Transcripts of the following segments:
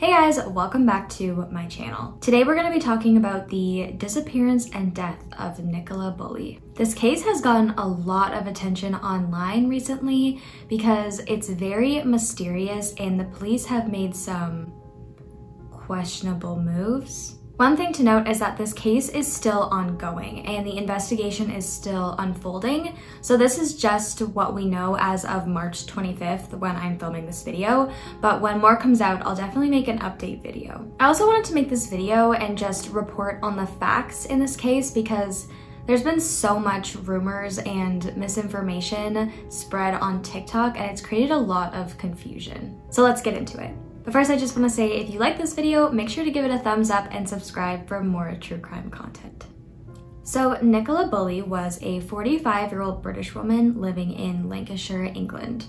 Hey guys, welcome back to my channel. Today we're going to be talking about the disappearance and death of Nicola Bulley. This case has gotten a lot of attention online recently because it's very mysterious and the police have made some questionable moves. One thing to note is that this case is still ongoing and the investigation is still unfolding. So this is just what we know as of March 25th when I'm filming this video, but when more comes out, I'll definitely make an update video. I also wanted to make this video and just report on the facts in this case because there's been so much rumors and misinformation spread on TikTok and it's created a lot of confusion. So let's get into it. But first, I just want to say if you like this video, make sure to give it a thumbs up and subscribe for more true crime content. So Nicola Bulley was a 45-year-old British woman living in Lancashire, England.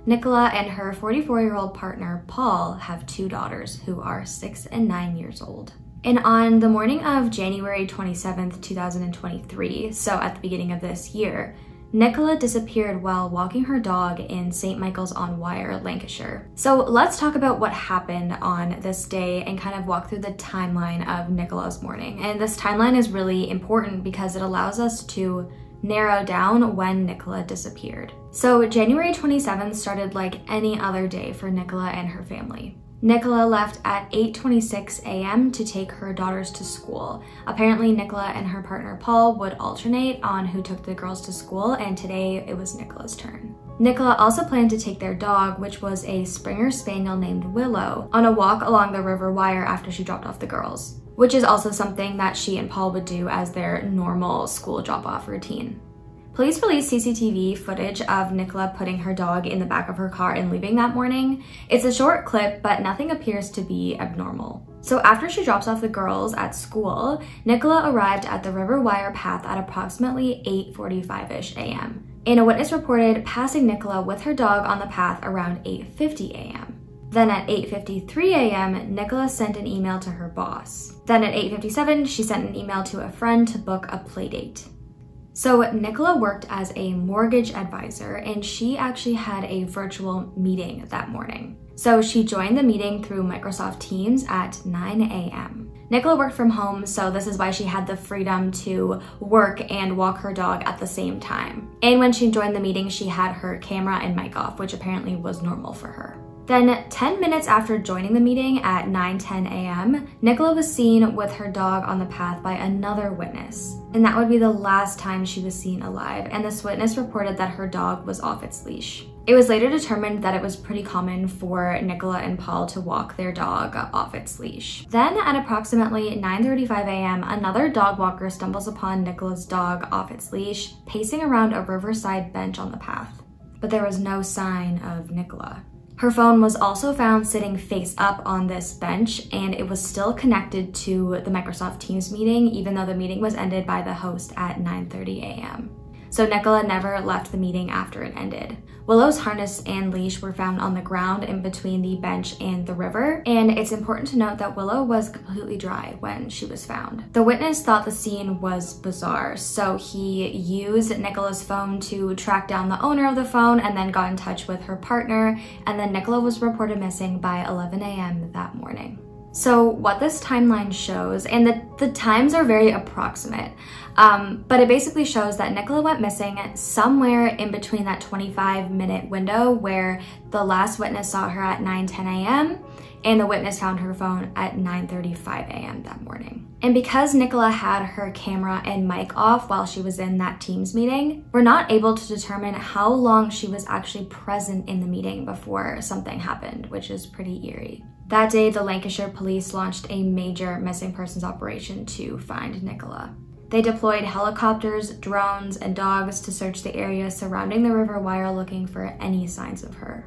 Nicola and her 44-year-old partner, Paul, have two daughters who are 6 and 9 years old. And on the morning of January 27th, 2023, so at the beginning of this year, Nicola disappeared while walking her dog in St. Michael's on Wyre, Lancashire. So let's talk about what happened on this day and kind of walk through the timeline of Nicola's morning. And this timeline is really important because it allows us to narrow down when Nicola disappeared. So January 27th started like any other day for Nicola and her family. Nicola left at 8:26 a.m. to take her daughters to school. Apparently, Nicola and her partner Paul would alternate on who took the girls to school, and today it was Nicola's turn. Nicola also planned to take their dog, which was a Springer Spaniel named Willow, on a walk along the River Wyre after she dropped off the girls, which is also something that she and Paul would do as their normal school drop-off routine. Police released CCTV footage of Nicola putting her dog in the back of her car and leaving that morning. It's a short clip, but nothing appears to be abnormal. So after she drops off the girls at school, Nicola arrived at the River Wyre path at approximately 8:45-ish a.m. And a witness reported passing Nicola with her dog on the path around 8:50 a.m. Then at 8:53 a.m., Nicola sent an email to her boss. Then at 8:57, she sent an email to a friend to book a playdate. So Nicola worked as a mortgage advisor and she actually had a virtual meeting that morning. So she joined the meeting through Microsoft Teams at 9 a.m. Nicola worked from home, so this is why she had the freedom to work and walk her dog at the same time. And when she joined the meeting, she had her camera and mic off, which apparently was normal for her. Then 10 minutes after joining the meeting at 9:10 a.m., Nicola was seen with her dog on the path by another witness. And that would be the last time she was seen alive, and this witness reported that her dog was off its leash. It was later determined that it was pretty common for Nicola and Paul to walk their dog off its leash. Then at approximately 9:35 a.m., another dog walker stumbles upon Nicola's dog off its leash, pacing around a riverside bench on the path. But there was no sign of Nicola. Her phone was also found sitting face up on this bench and it was still connected to the Microsoft Teams meeting even though the meeting was ended by the host at 9:30 a.m. So Nicola never left the meeting after it ended. Willow's harness and leash were found on the ground in between the bench and the river, and it's important to note that Willow was completely dry when she was found. The witness thought the scene was bizarre, so he used Nicola's phone to track down the owner of the phone and then got in touch with her partner, and then Nicola was reported missing by 11 a.m. that morning. So what this timeline shows, and the times are very approximate, but it basically shows that Nicola went missing somewhere in between that 25-minute window where the last witness saw her at 9:10 a.m. and the witness found her phone at 9:35 a.m. that morning. And because Nicola had her camera and mic off while she was in that Teams meeting, we're not able to determine how long she was actually present in the meeting before something happened, which is pretty eerie. That day, the Lancashire police launched a major missing persons operation to find Nicola. They deployed helicopters, drones, and dogs to search the area surrounding the River Wyre looking for any signs of her.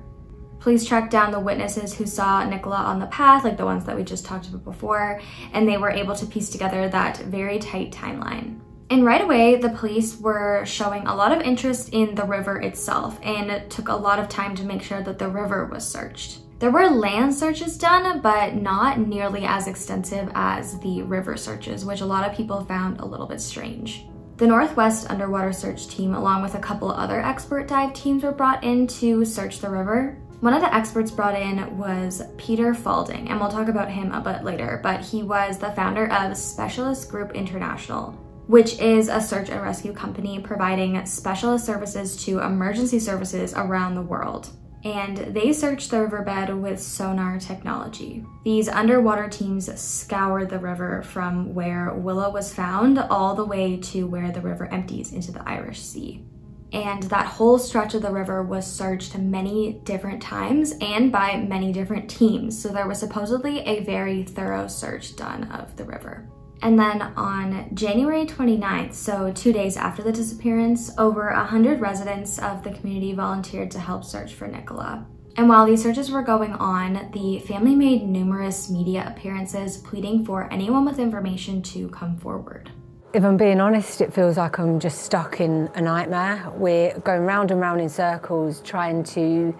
Police tracked down the witnesses who saw Nicola on the path, like the ones that we just talked about before, and they were able to piece together that very tight timeline. And right away, the police were showing a lot of interest in the river itself, and it took a lot of time to make sure that the river was searched. There were land searches done, but not nearly as extensive as the river searches, which a lot of people found a little bit strange. The Northwest Underwater Search Team, along with a couple other expert dive teams, were brought in to search the river. One of the experts brought in was Peter Falding, and we'll talk about him a bit later, but he was the founder of Specialist Group International, which is a search and rescue company providing specialist services to emergency services around the world. And they searched the riverbed with sonar technology. These underwater teams scoured the river from where Willow was found all the way to where the river empties into the Irish Sea. And that whole stretch of the river was searched many different times and by many different teams. So there was supposedly a very thorough search done of the river. And then on January 29th, so 2 days after the disappearance, over 100 residents of the community volunteered to help search for Nicola. And while these searches were going on, the family made numerous media appearances pleading for anyone with information to come forward. If I'm being honest, it feels like I'm just stuck in a nightmare. We're going round and round in circles trying to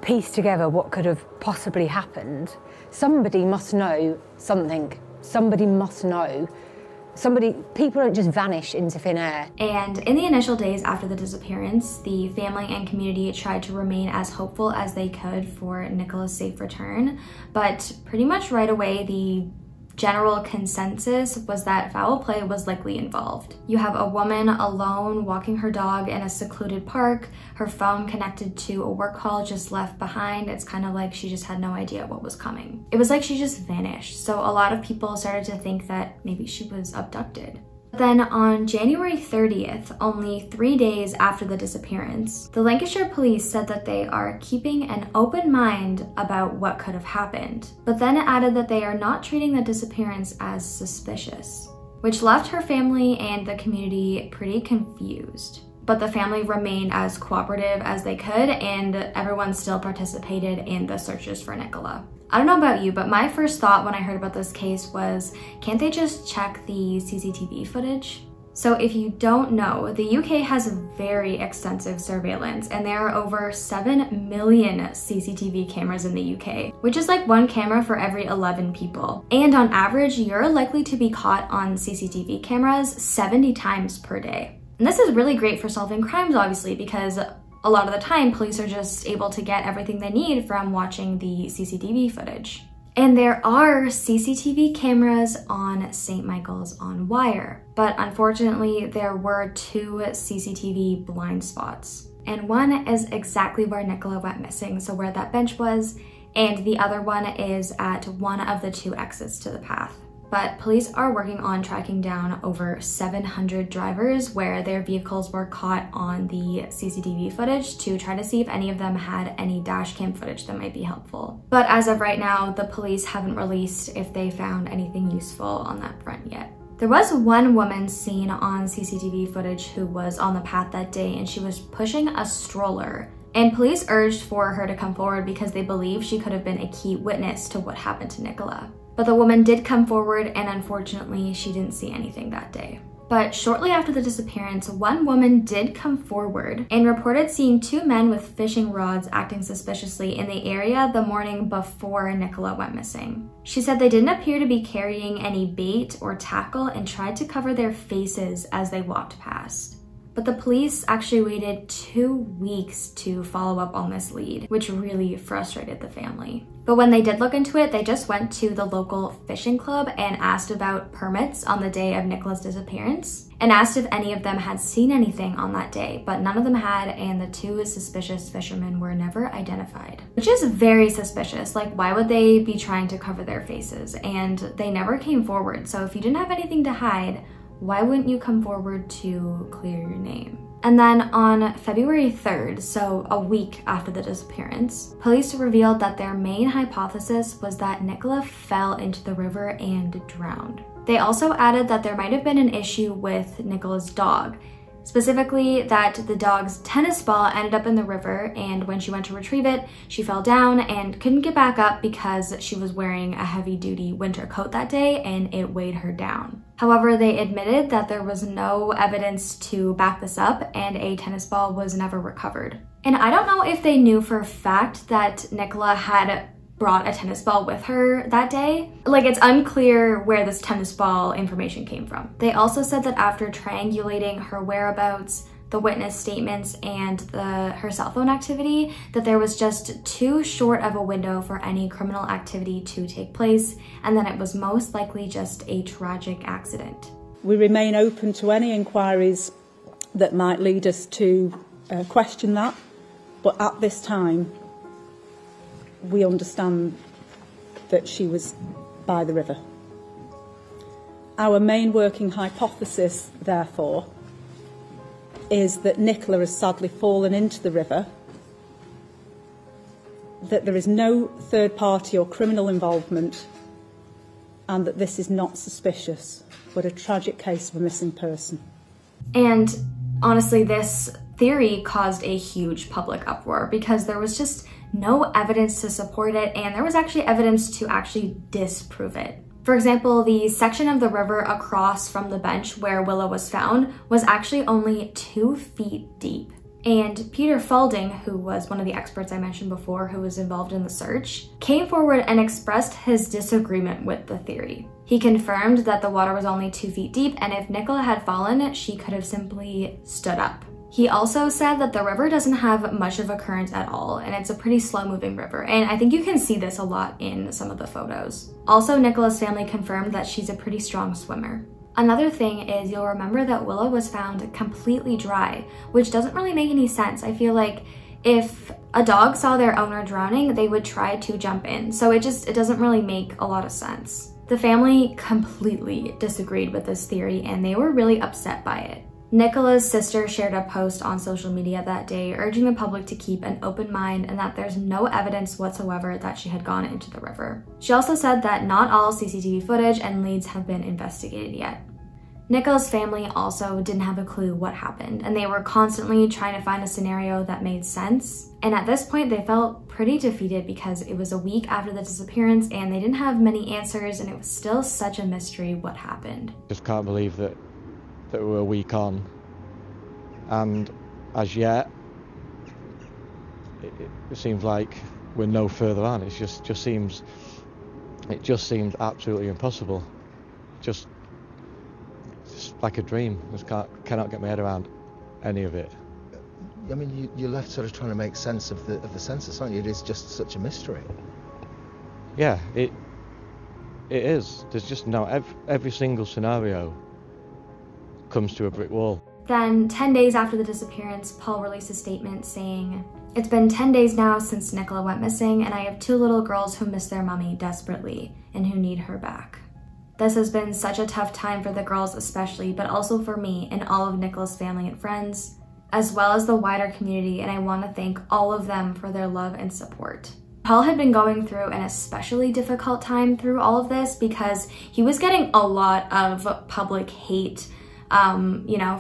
piece together what could have possibly happened. Somebody must know something. Somebody must know. People don't just vanish into thin air. And in the initial days after the disappearance, the family and community tried to remain as hopeful as they could for Nicola's safe return. But pretty much right away, the general consensus was that foul play was likely involved. You have a woman alone walking her dog in a secluded park, her phone connected to a work call just left behind. It's kind of like she just had no idea what was coming. It was like she just vanished. So a lot of people started to think that maybe she was abducted. Then on January 30th, only 3 days after the disappearance, the Lancashire police said that they are keeping an open mind about what could have happened, but then it added that they are not treating the disappearance as suspicious, which left her family and the community pretty confused. But the family remained as cooperative as they could, and everyone still participated in the searches for Nicola. I don't know about you, but my first thought when I heard about this case was, can't they just check the CCTV footage? So if you don't know, the UK has very extensive surveillance, and there are over 7 million CCTV cameras in the UK, which is like 1 camera for every 11 people. And on average, you're likely to be caught on CCTV cameras 70 times per day. And this is really great for solving crimes, obviously, because a lot of the time, police are just able to get everything they need from watching the CCTV footage. And there are CCTV cameras on St. Michael's on Wyre, but unfortunately, there were 2 CCTV blind spots. And one is exactly where Nicola went missing, so where that bench was, and the other one is at one of the 2 exits to the path. But police are working on tracking down over 700 drivers where their vehicles were caught on the CCTV footage to try to see if any of them had any dash cam footage that might be helpful. But as of right now, the police haven't released if they found anything useful on that front yet. There was one woman seen on CCTV footage who was on the path that day, and she was pushing a stroller. And police urged for her to come forward because they believe she could have been a key witness to what happened to Nicola. But the woman did come forward, and unfortunately, she didn't see anything that day. But shortly after the disappearance, one woman did come forward and reported seeing 2 men with fishing rods acting suspiciously in the area the morning before Nicola went missing. She said they didn't appear to be carrying any bait or tackle and tried to cover their faces as they walked past. But the police actually waited 2 weeks to follow up on this lead, which really frustrated the family. But when they did look into it, they just went to the local fishing club and asked about permits on the day of Nicola's disappearance, and asked if any of them had seen anything on that day, but none of them had, and the 2 suspicious fishermen were never identified. Which is very suspicious. Like, why would they be trying to cover their faces? And they never came forward, so if you didn't have anything to hide, why wouldn't you come forward to clear your name? And then on February 3rd, so a week after the disappearance, police revealed that their main hypothesis was that Nicola fell into the river and drowned. They also added that there might have been an issue with Nicola's dog, specifically that the dog's tennis ball ended up in the river, and when she went to retrieve it, she fell down and couldn't get back up because she was wearing a heavy-duty winter coat that day and it weighed her down. However, they admitted that there was no evidence to back this up and a tennis ball was never recovered. And I don't know if they knew for a fact that Nicola had brought a tennis ball with her that day. Like, it's unclear where this tennis ball information came from. They also said that after triangulating her whereabouts, the witness statements and her cell phone activity, that there was just too short of a window for any criminal activity to take place, and that it was most likely just a tragic accident. We remain open to any inquiries that might lead us to question that, but at this time we understand that she was by the river. Our main working hypothesis, therefore, is that Nicola has sadly fallen into the river, that there is no third party or criminal involvement, and that this is not suspicious, but a tragic case of a missing person. And honestly, this theory caused a huge public uproar because there was just no evidence to support it, and there was actually evidence to actually disprove it. For example, the section of the river across from the bench where Wyre was found was actually only 2 feet deep. And Peter Falding, who was one of the experts I mentioned before who was involved in the search, came forward and expressed his disagreement with the theory. He confirmed that the water was only 2 feet deep, and if Nicola had fallen, she could have simply stood up. He also said that the river doesn't have much of a current at all, and it's a pretty slow-moving river, and I think you can see this a lot in some of the photos. Also, Nicola's family confirmed that she's a pretty strong swimmer. Another thing is you'll remember that Wyre was found completely dry, which doesn't really make any sense. I feel like if a dog saw their owner drowning, they would try to jump in, so it doesn't really make a lot of sense. The family completely disagreed with this theory, and they were really upset by it. Nicola's sister shared a post on social media that day urging the public to keep an open mind and that there's no evidence whatsoever that she had gone into the river. She also said that not all CCTV footage and leads have been investigated yet. Nicola's family also didn't have a clue what happened, and they were constantly trying to find a scenario that made sense. And at this point, they felt pretty defeated because it was a week after the disappearance and they didn't have many answers, and it was still such a mystery what happened. Just can't believe that we're a week on, and as yet it seems like we're no further on. It just seemed absolutely impossible, just like a dream. Just cannot get my head around any of it. I mean, you're left sort of trying to make sense of the census, aren't you? It is just such a mystery. Yeah, it is. There's just every single scenario comes to a brick wall. Then 10 days after the disappearance, Paul released a statement saying, "It's been 10 days now since Nicola went missing, and I have 2 little girls who miss their mommy desperately and who need her back. This has been such a tough time for the girls especially, but also for me and all of Nicola's family and friends, as well as the wider community, and I want to thank all of them for their love and support." Paul had been going through an especially difficult time through all of this because he was getting a lot of public hate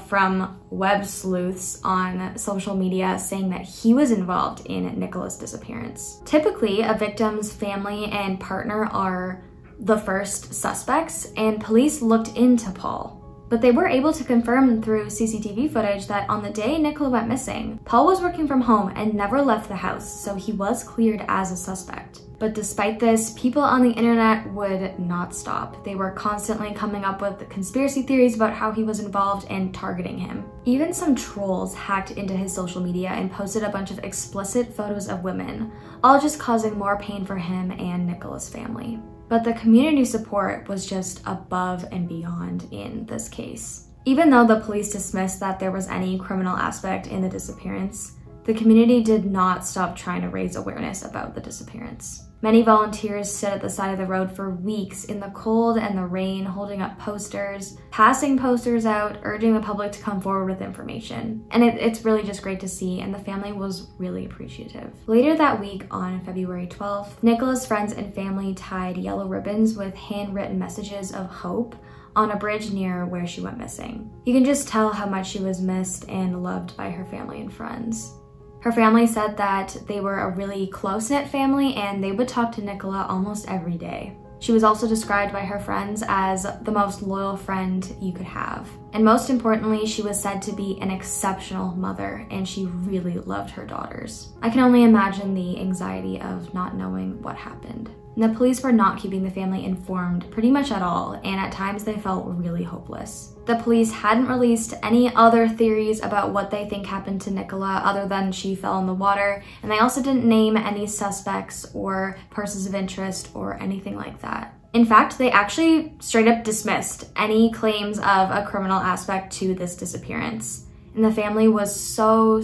from web sleuths on social media saying that he was involved in Nicola's disappearance. Typically, a victim's family and partner are the first suspects, and police looked into Paul. But they were able to confirm through CCTV footage that on the day Nicola went missing, Paul was working from home and never left the house, so he was cleared as a suspect. But despite this, people on the internet would not stop. They were constantly coming up with conspiracy theories about how he was involved and targeting him. Even some trolls hacked into his social media and posted a bunch of explicit photos of women, all just causing more pain for him and Nicola's family. But the community support was just above and beyond in this case. Even though the police dismissed that there was any criminal aspect in the disappearance, the community did not stop trying to raise awareness about the disappearance. Many volunteers stood at the side of the road for weeks in the cold and the rain, holding up posters, passing posters out, urging the public to come forward with information. And it's really just great to see, and the family was really appreciative. Later that week, on February 12th, Nicola's friends and family tied yellow ribbons with handwritten messages of hope on a bridge near where she went missing. You can just tell how much she was missed and loved by her family and friends. Her family said that they were a really close-knit family and they would talk to Nicola almost every day. She was also described by her friends as the most loyal friend you could have. And most importantly, she was said to be an exceptional mother and she really loved her daughters. I can only imagine the anxiety of not knowing what happened. The police were not keeping the family informed pretty much at all, and at times they felt really hopeless. The police hadn't released any other theories about what they think happened to Nicola other than she fell in the water, and they also didn't name any suspects or persons of interest or anything like that. In fact, they actually straight up dismissed any claims of a criminal aspect to this disappearance. And the family was so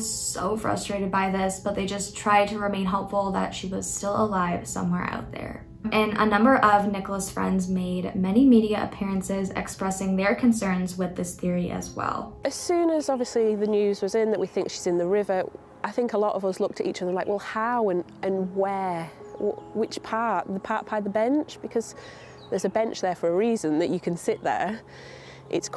frustrated by this, but they just tried to remain hopeful that she was still alive somewhere out there. And a number of Nicola's friends made many media appearances expressing their concerns with this theory as well. As soon as obviously the news was in that we think she's in the river, I think a lot of us looked at each other like, well, how and where? Which part? The part by the bench? Because there's a bench there for a reason that you can sit there. It's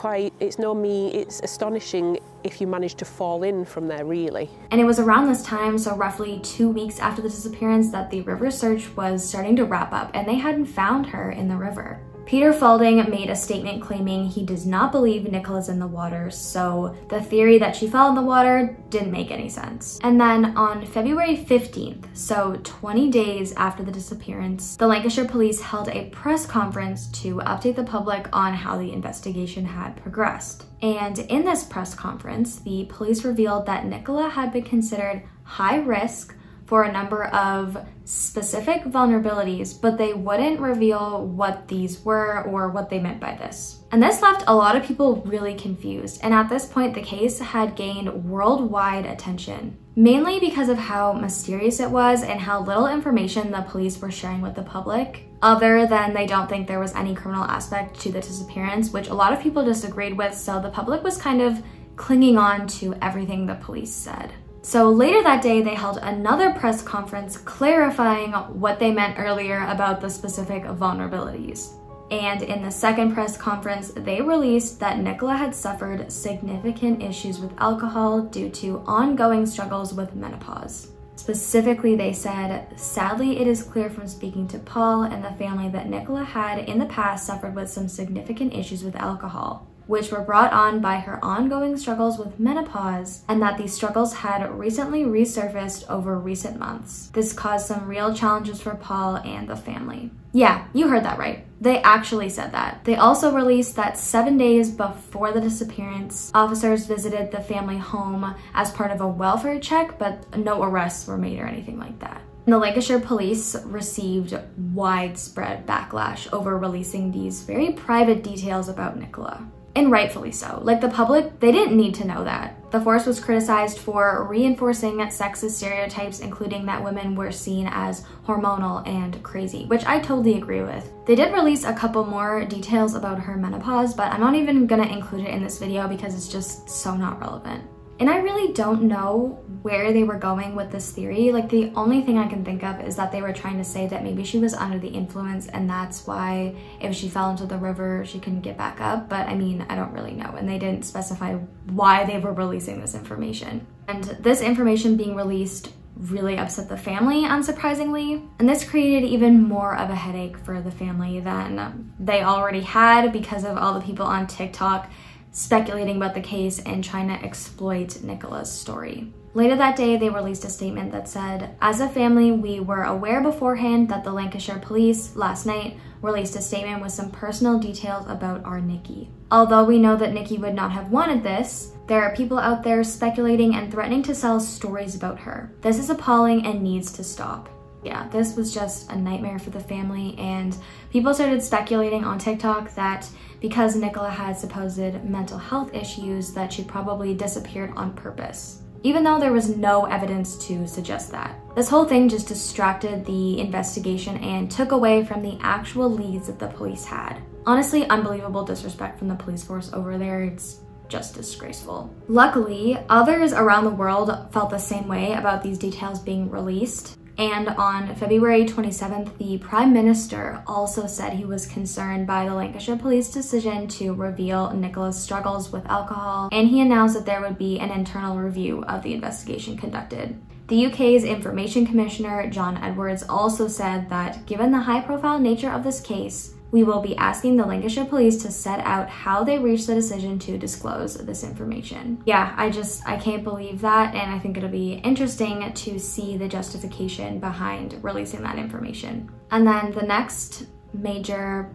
astonishing if you manage to fall in from there, really. And it was around this time, so roughly 2 weeks after the disappearance, that the river search was starting to wrap up, and they hadn't found her in the river. Peter Faulding made a statement claiming he does not believe Nicola's in the water, so the theory that she fell in the water didn't make any sense. And then on February 15th, so 20 days after the disappearance, the Lancashire police held a press conference to update the public on how the investigation had progressed. And in this press conference, the police revealed that Nicola had been considered high risk for a number of specific vulnerabilities, but they wouldn't reveal what these were or what they meant by this. And this left a lot of people really confused, and at this point the case had gained worldwide attention, mainly because of how mysterious it was and how little information the police were sharing with the public, other than they don't think there was any criminal aspect to the disappearance, which a lot of people disagreed with, so the public was kind of clinging on to everything the police said. So later that day, they held another press conference clarifying what they meant earlier about the specific vulnerabilities. And in the second press conference, they released that Nicola had suffered significant issues with alcohol due to ongoing struggles with menopause. Specifically, they said, "Sadly, it is clear from speaking to Paul and the family that Nicola had in the past suffered with some significant issues with alcohol, which were brought on by her ongoing struggles with menopause, and that these struggles had recently resurfaced over recent months. This caused some real challenges for Paul and the family." Yeah, you heard that right. They actually said that. They also released that 7 days before the disappearance, officers visited the family home as part of a welfare check, but no arrests were made or anything like that. The Lancashire police received widespread backlash over releasing these very private details about Nicola. And rightfully so. Like, the public, they didn't need to know that. The force was criticized for reinforcing sexist stereotypes, including that women were seen as hormonal and crazy, which I totally agree with. They did release a couple more details about her menopause, but I'm not even gonna include it in this video because it's just so not relevant. And I really don't know where they were going with this theory. Like, the only thing I can think of is that they were trying to say that maybe she was under the influence and that's why if she fell into the river, she couldn't get back up. But I mean, I don't really know. And they didn't specify why they were releasing this information. And this information being released really upset the family, unsurprisingly. And this created even more of a headache for the family than they already had because of all the people on TikTok speculating about the case and trying to exploit Nicola's story. Later that day, they released a statement that said, "As a family, we were aware beforehand that the Lancashire police last night released a statement with some personal details about our Nikki. Although we know that Nikki would not have wanted this, there are people out there speculating and threatening to sell stories about her. This is appalling and needs to stop." Yeah, this was just a nightmare for the family, and people started speculating on TikTok that because Nicola had supposed mental health issues, that she probably disappeared on purpose, even though there was no evidence to suggest that. This whole thing just distracted the investigation and took away from the actual leads that the police had. Honestly, unbelievable disrespect from the police force over there. It's just disgraceful. Luckily, others around the world felt the same way about these details being released. And on February 27th, the Prime Minister also said he was concerned by the Lancashire police decision to reveal Nicola's struggles with alcohol, and he announced that there would be an internal review of the investigation conducted. The UK's Information Commissioner, John Edwards, also said that given the high-profile nature of this case, We will be asking the Lancashire police to set out how they reached the decision to disclose this information. Yeah, I can't believe that, and I think it'll be interesting to see the justification behind releasing that information. And then the next major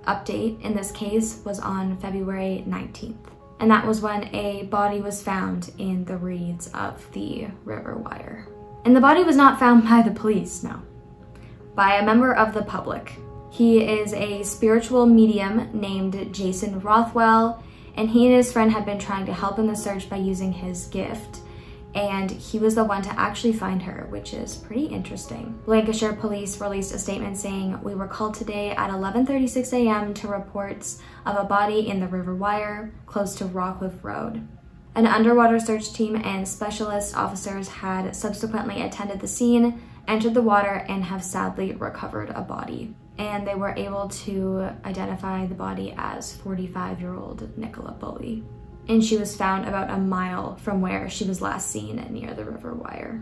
update in this case was on February 19th. And that was when a body was found in the reeds of the River Wyre. And the body was not found by the police, no, by a member of the public. He is a spiritual medium named Jason Rothwell, and he and his friend had been trying to help in the search by using his gift. And he was the one to actually find her, which is pretty interesting. Lancashire police released a statement saying, "We were called today at 11:36 a.m. to reports of a body in the River Wyre, close to Rockcliffe Road. An underwater search team and specialist officers had subsequently attended the scene, entered the water, and have sadly recovered a body." And they were able to identify the body as 45-year-old Nicola Bulley. And she was found about a mile from where she was last seen near the River Wyre.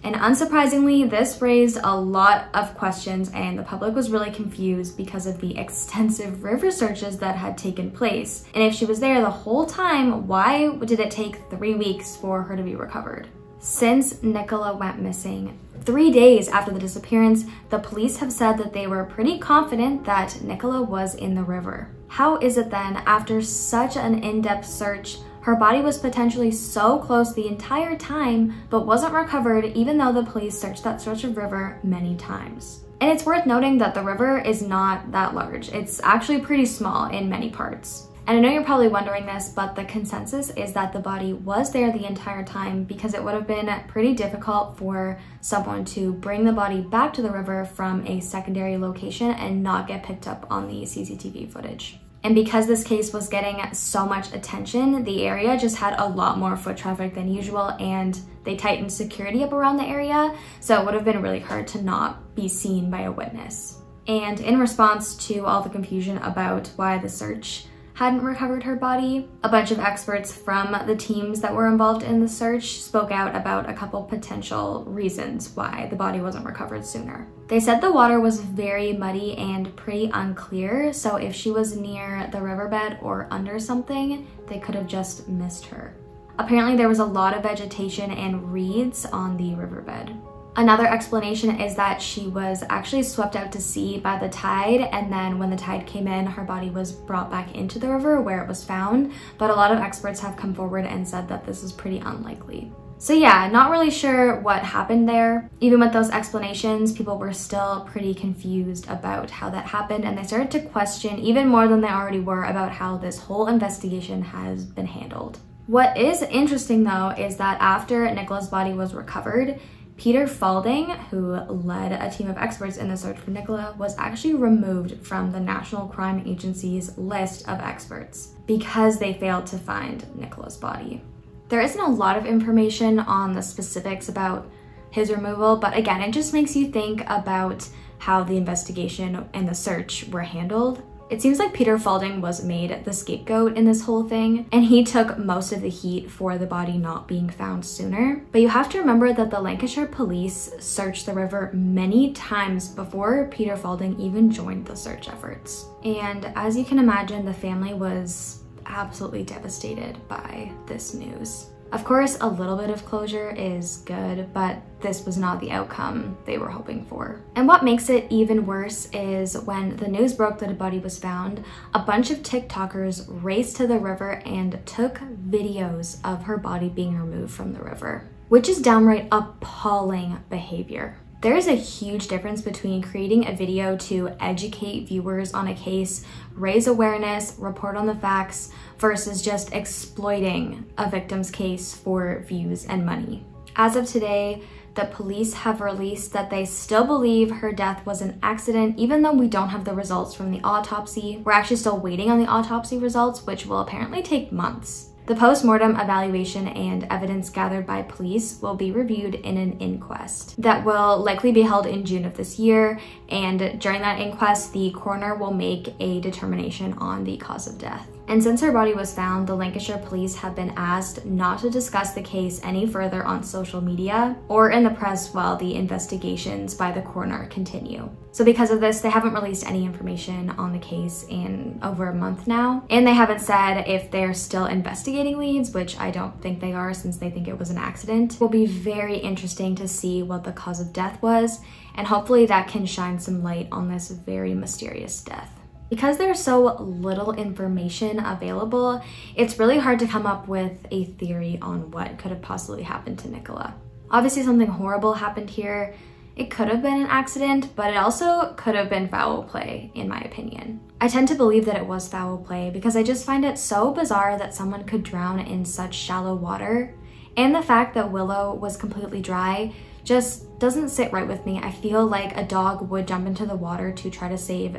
And unsurprisingly, this raised a lot of questions, and the public was really confused because of the extensive river searches that had taken place. And if she was there the whole time, why did it take 3 weeks for her to be recovered? Since Nicola went missing, 3 days after the disappearance, the police have said that they were pretty confident that Nicola was in the river. How is it then, after such an in-depth search, her body was potentially so close the entire time, but wasn't recovered even though the police searched that stretch of river many times? And it's worth noting that the river is not that large. It's actually pretty small in many parts. And I know you're probably wondering this, but the consensus is that the body was there the entire time because it would have been pretty difficult for someone to bring the body back to the river from a secondary location and not get picked up on the CCTV footage. And because this case was getting so much attention, the area just had a lot more foot traffic than usual, and they tightened security up around the area, so it would have been really hard to not be seen by a witness. And in response to all the confusion about why the search hadn't recovered her body, a bunch of experts from the teams that were involved in the search spoke out about a couple potential reasons why the body wasn't recovered sooner. They said the water was very muddy and pretty unclear, so if she was near the riverbed or under something, they could have just missed her. Apparently there was a lot of vegetation and reeds on the riverbed. Another explanation is that she was actually swept out to sea by the tide, and then when the tide came in, her body was brought back into the river where it was found, but a lot of experts have come forward and said that this is pretty unlikely. So yeah, not really sure what happened there. Even with those explanations, people were still pretty confused about how that happened, and they started to question even more than they already were about how this whole investigation has been handled. What is interesting though is that after Nicola's body was recovered, Peter Falding, who led a team of experts in the search for Nicola, was actually removed from the National Crime Agency's list of experts because they failed to find Nicola's body. There isn't a lot of information on the specifics about his removal, but again, it just makes you think about how the investigation and the search were handled. It seems like Peter Falding was made the scapegoat in this whole thing, and he took most of the heat for the body not being found sooner. But you have to remember that the Lancashire police searched the river many times before Peter Falding even joined the search efforts. And as you can imagine, the family was absolutely devastated by this news. Of course, a little bit of closure is good, but this was not the outcome they were hoping for. And what makes it even worse is when the news broke that a body was found, a bunch of TikTokers raced to the river and took videos of her body being removed from the river, which is downright appalling behavior. There is a huge difference between creating a video to educate viewers on a case, raise awareness, report on the facts, versus just exploiting a victim's case for views and money. As of today, the police have released that they still believe her death was an accident, even though we don't have the results from the autopsy. We're actually still waiting on the autopsy results, which will apparently take months. The post-mortem evaluation and evidence gathered by police will be reviewed in an inquest that will likely be held in June of this year, and during that inquest, the coroner will make a determination on the cause of death. And since her body was found, the Lancashire police have been asked not to discuss the case any further on social media or in the press while the investigations by the coroner continue. So because of this, they haven't released any information on the case in over a month now. And they haven't said if they're still investigating leads, which I don't think they are since they think it was an accident. It will be very interesting to see what the cause of death was, and hopefully that can shine some light on this very mysterious death. Because there's so little information available, it's really hard to come up with a theory on what could have possibly happened to Nicola. Obviously something horrible happened here. It could have been an accident, but it also could have been foul play, in my opinion. I tend to believe that it was foul play because I just find it so bizarre that someone could drown in such shallow water. And the fact that Willow was completely dry just doesn't sit right with me. I feel like a dog would jump into the water to try to save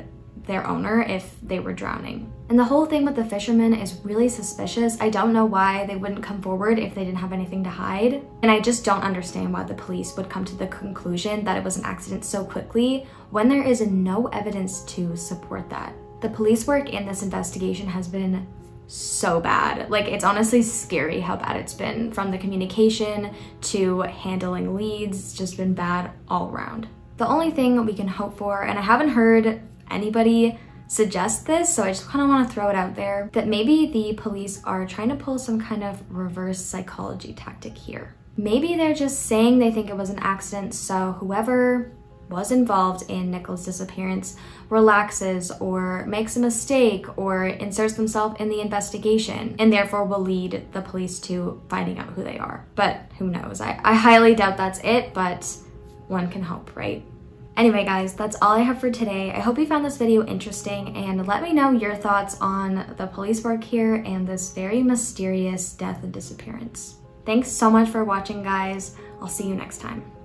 their owner if they were drowning. And the whole thing with the fishermen is really suspicious. I don't know why they wouldn't come forward if they didn't have anything to hide. And I just don't understand why the police would come to the conclusion that it was an accident so quickly when there is no evidence to support that. The police work in this investigation has been so bad. Like, it's honestly scary how bad it's been. From the communication to handling leads, it's just been bad all around. The only thing we can hope for, and I haven't heard anybody suggest this, so I just kind of want to throw it out there, that maybe the police are trying to pull some kind of reverse psychology tactic here. Maybe they're just saying they think it was an accident, so whoever was involved in Nicola's disappearance relaxes or makes a mistake or inserts themselves in the investigation and therefore will lead the police to finding out who they are. But who knows? I highly doubt that's it, but one can hope, right? Anyway guys, that's all I have for today. I hope you found this video interesting, and let me know your thoughts on the police work here and this very mysterious death and disappearance. Thanks so much for watching guys. I'll see you next time.